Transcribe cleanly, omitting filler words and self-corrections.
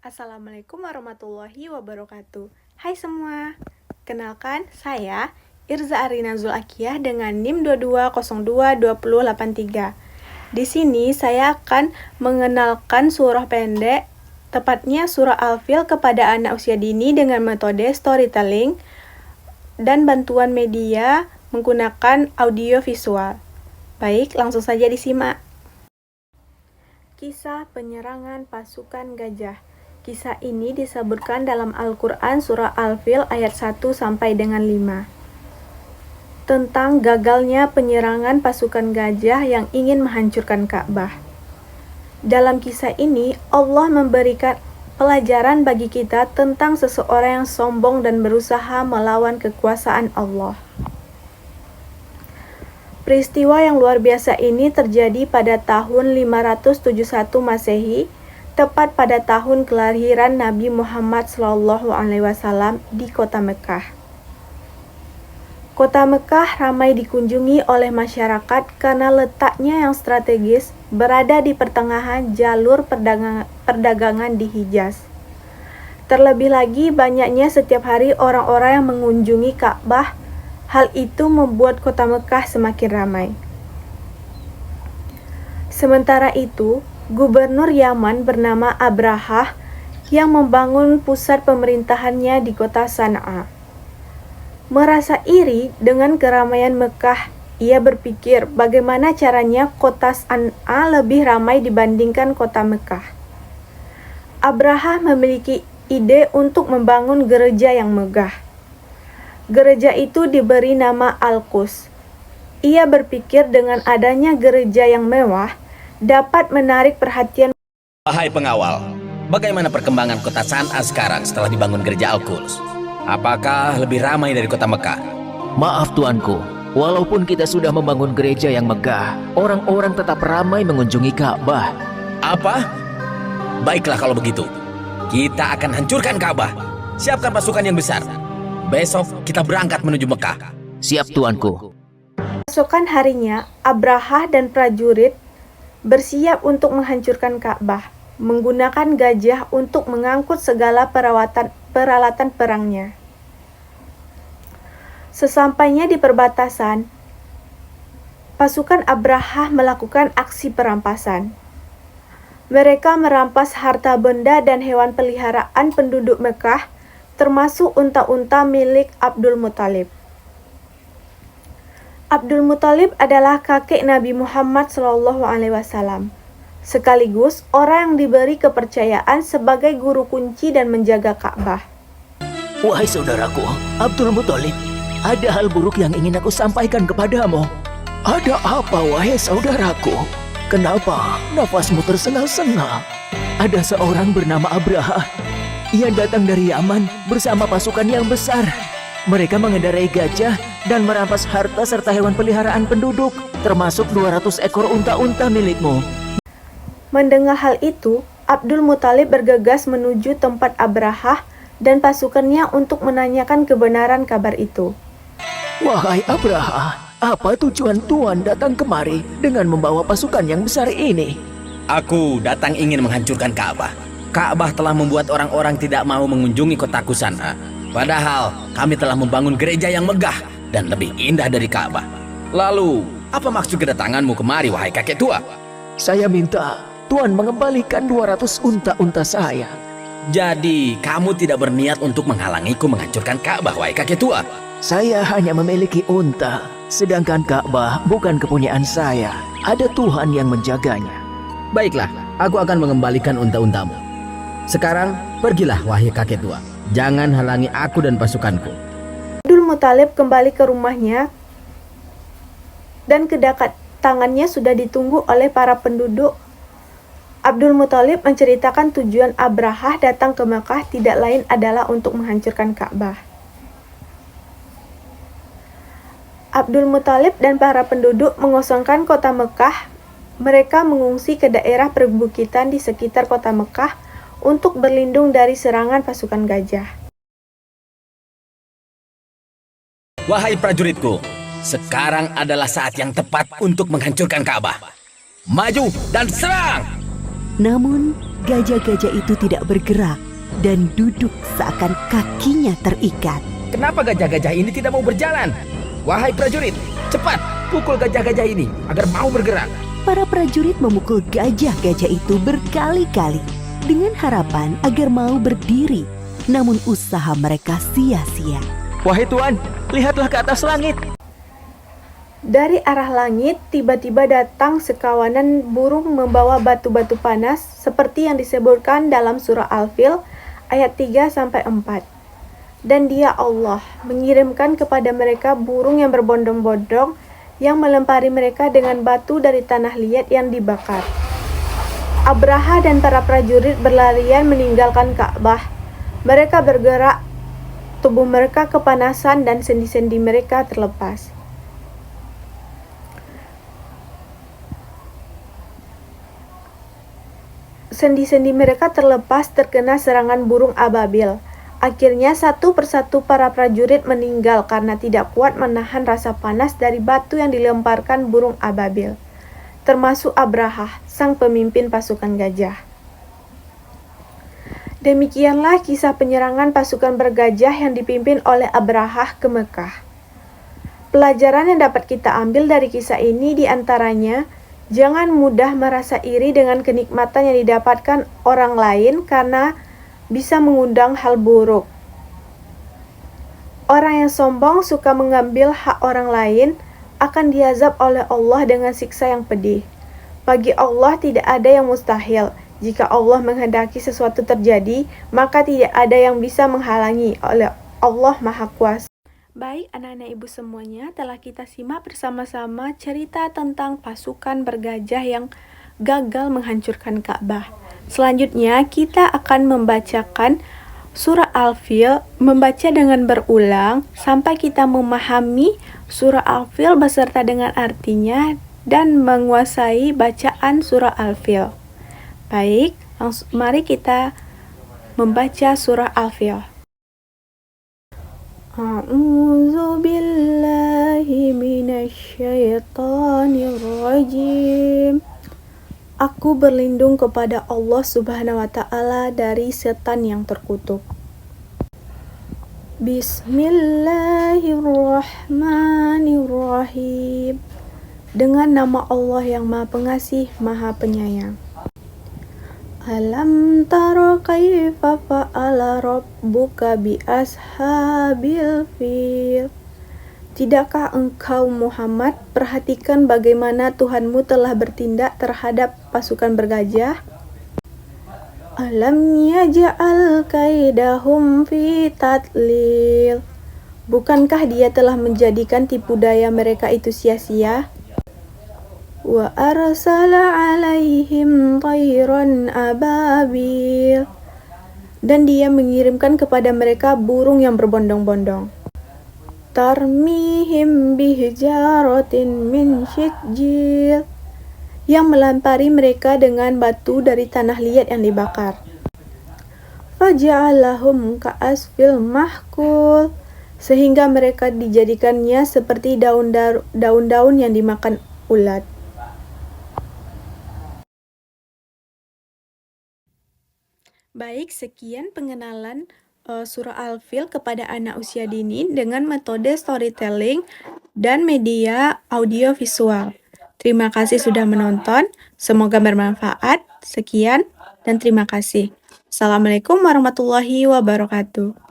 Assalamualaikum warahmatullahi wabarakatuh. Hai semua, kenalkan saya Irza Arina Zulakiyah dengan NIM 22022083. Di sini saya akan mengenalkan surah pendek, tepatnya surah Al-Fil kepada anak usia dini dengan metode storytelling dan bantuan media menggunakan audio visual. Baik, langsung saja disimak. Kisah penyerangan pasukan gajah. Kisah ini disebutkan dalam Al-Quran surah Al-Fil ayat 1 sampai dengan 5. Tentang gagalnya penyerangan pasukan gajah yang ingin menghancurkan Ka'bah. Dalam kisah ini, Allah memberikan pelajaran bagi kita tentang seseorang yang sombong dan berusaha melawan kekuasaan Allah. Peristiwa yang luar biasa ini terjadi pada tahun 571 Masehi, tepat pada tahun kelahiran Nabi Muhammad SAW di kota Mekah. Kota Mekah ramai dikunjungi oleh masyarakat karena letaknya yang strategis berada di pertengahan jalur perdagangan di Hijaz. Terlebih lagi banyaknya setiap hari orang-orang yang mengunjungi Ka'bah. Hal itu membuat kota Mekah semakin ramai. Sementara itu, Gubernur Yaman bernama Abrahah yang membangun pusat pemerintahannya di kota Sana'a. Merasa iri dengan keramaian Mekah, ia berpikir bagaimana caranya kota Sana'a lebih ramai dibandingkan kota Mekah. Abrahah memiliki ide untuk membangun gereja yang megah. Gereja itu diberi nama Al-Quds. Ia berpikir dengan adanya gereja yang mewah, dapat menarik perhatian. Wahai pengawal, bagaimana perkembangan kota Sana'a sekarang setelah dibangun gereja Al-Quds? Apakah lebih ramai dari kota Mekah? Maaf tuanku, walaupun kita sudah membangun gereja yang megah, orang-orang tetap ramai mengunjungi Ka'bah. Apa? Baiklah kalau begitu, kita akan hancurkan Ka'bah. Siapkan pasukan yang besar. Besok kita berangkat menuju Mekah. Siap tuanku. Keesokan harinya, Abrahah dan prajurit bersiap untuk menghancurkan Ka'bah, menggunakan gajah untuk mengangkut segala peralatan perangnya. Sesampainya di perbatasan, pasukan Abrahah melakukan aksi perampasan. Mereka merampas harta benda dan hewan peliharaan penduduk Mekah, termasuk unta-unta milik Abdul Muthalib. Abdul Muthalib adalah kakek Nabi Muhammad SAW, sekaligus orang yang diberi kepercayaan sebagai guru kunci dan menjaga Ka'bah. Wahai saudaraku, Abdul Muthalib, ada hal buruk yang ingin aku sampaikan kepadamu. Ada apa, wahai saudaraku? Kenapa nafasmu tersengal-sengal? Ada seorang bernama Abrahah. Ia datang dari Yaman bersama pasukan yang besar. Mereka mengendarai gajah dan merampas harta serta hewan peliharaan penduduk, termasuk 200 ekor unta-unta milikmu. Mendengar hal itu, Abdul Muthalib bergegas menuju tempat Abrahah dan pasukannya untuk menanyakan kebenaran kabar itu. Wahai Abrahah, apa tujuan Tuan datang kemari dengan membawa pasukan yang besar ini? Aku datang ingin menghancurkan Ka'bah. Ka'bah telah membuat orang-orang tidak mau mengunjungi kotaku Sana'a. Padahal kami telah membangun gereja yang megah dan lebih indah dari Ka'bah. Lalu, apa maksud kedatanganmu kemari, wahai kakek tua? Saya minta Tuan mengembalikan 200 unta-unta saya. Jadi, kamu tidak berniat untuk menghalangiku menghancurkan Ka'bah, wahai kakek tua? Saya hanya memiliki unta, sedangkan Ka'bah bukan kepunyaan saya. Ada Tuhan yang menjaganya. Baiklah, aku akan mengembalikan unta-untamu. Sekarang, pergilah wahai kakek tua. Jangan halangi aku dan pasukanku. Abdul Muthalib kembali ke rumahnya dan kedatangannya sudah ditunggu oleh para penduduk. Abdul Muthalib menceritakan tujuan Abrahah datang ke Mekah tidak lain adalah untuk menghancurkan Ka'bah. Abdul Muthalib dan para penduduk mengosongkan kota Mekah. Mereka mengungsi ke daerah perbukitan di sekitar kota Mekah untuk berlindung dari serangan pasukan gajah. Wahai prajuritku, sekarang adalah saat yang tepat untuk menghancurkan Ka'bah. Maju dan serang! Namun, Gajah-gajah itu tidak bergerak dan duduk seakan kakinya terikat. Kenapa gajah-gajah ini tidak mau berjalan? Wahai prajurit, cepat pukul gajah-gajah ini agar mau bergerak. Para prajurit memukul gajah-gajah itu berkali-kali dengan harapan agar mau berdiri. Namun usaha mereka sia-sia. Wahai Tuan, lihatlah ke atas langit. Dari arah langit, tiba-tiba datang sekawanan burung membawa batu-batu panas seperti yang disebutkan dalam surah Al-Fil ayat 3-4. Dan Dia Allah mengirimkan kepada mereka burung yang berbondong-bondong yang melempari mereka dengan batu dari tanah liat yang dibakar. Abraha dan para prajurit berlarian meninggalkan Ka'bah. Mereka bergerak, tubuh mereka kepanasan dan sendi-sendi mereka terlepas. Sendi-sendi mereka terlepas terkena serangan burung ababil. Akhirnya satu persatu para prajurit meninggal karena tidak kuat menahan rasa panas dari batu yang dilemparkan burung ababil, termasuk Abraha, sang pemimpin pasukan gajah. Demikianlah kisah penyerangan pasukan bergajah yang dipimpin oleh Abraha ke Mekah. Pelajaran yang dapat kita ambil dari kisah ini diantaranya, jangan mudah merasa iri dengan kenikmatan yang didapatkan orang lain karena bisa mengundang hal buruk. Orang yang sombong suka mengambil hak orang lain akan diazab oleh Allah dengan siksa yang pedih. Bagi Allah tidak ada yang mustahil. Jika Allah menghendaki sesuatu terjadi, maka tidak ada yang bisa menghalangi oleh Allah Maha Kuasa. Baik anak-anak ibu semuanya, telah kita simak bersama-sama cerita tentang pasukan bergajah yang gagal menghancurkan Ka'bah. Selanjutnya kita akan membacakan surah Al-Fil, membaca dengan berulang sampai kita memahami surah Al-Fil beserta dengan artinya dan menguasai bacaan surah Al-Fil. Baik, mari kita membaca surah Al-Fil. A'udzu billahi minasyaitonir rajim. Aku berlindung kepada Allah Subhanahu wa Ta'ala dari setan yang terkutuk. Bismillahirrahmanirrahim. Dengan nama Allah yang Maha Pengasih, Maha Penyayang. Alam tara kaifa fa'ala rabbuka bi ashabil fil. Tidakkah engkau Muhammad perhatikan bagaimana Tuhanmu telah bertindak terhadap pasukan bergajah? Alam yaj'al kaidahum fi tadlil. Bukankah Dia telah menjadikan tipu daya mereka itu sia-sia? Wa arsala 'alaihim tayran ababil. Dan Dia mengirimkan kepada mereka burung yang berbondong-bondong. Tarmihim bihijaratin min syijil, yang melempari mereka dengan batu dari tanah liat yang dibakar. Faja'alahum ka'asfil mahkul, sehingga mereka dijadikannya seperti daun-daun yang dimakan ulat. Baik, sekian pengenalan surah Al-Fil kepada anak usia dini dengan metode storytelling dan media audio visual. Terima kasih sudah menonton, semoga bermanfaat. Sekian dan terima kasih. Assalamualaikum warahmatullahi wabarakatuh.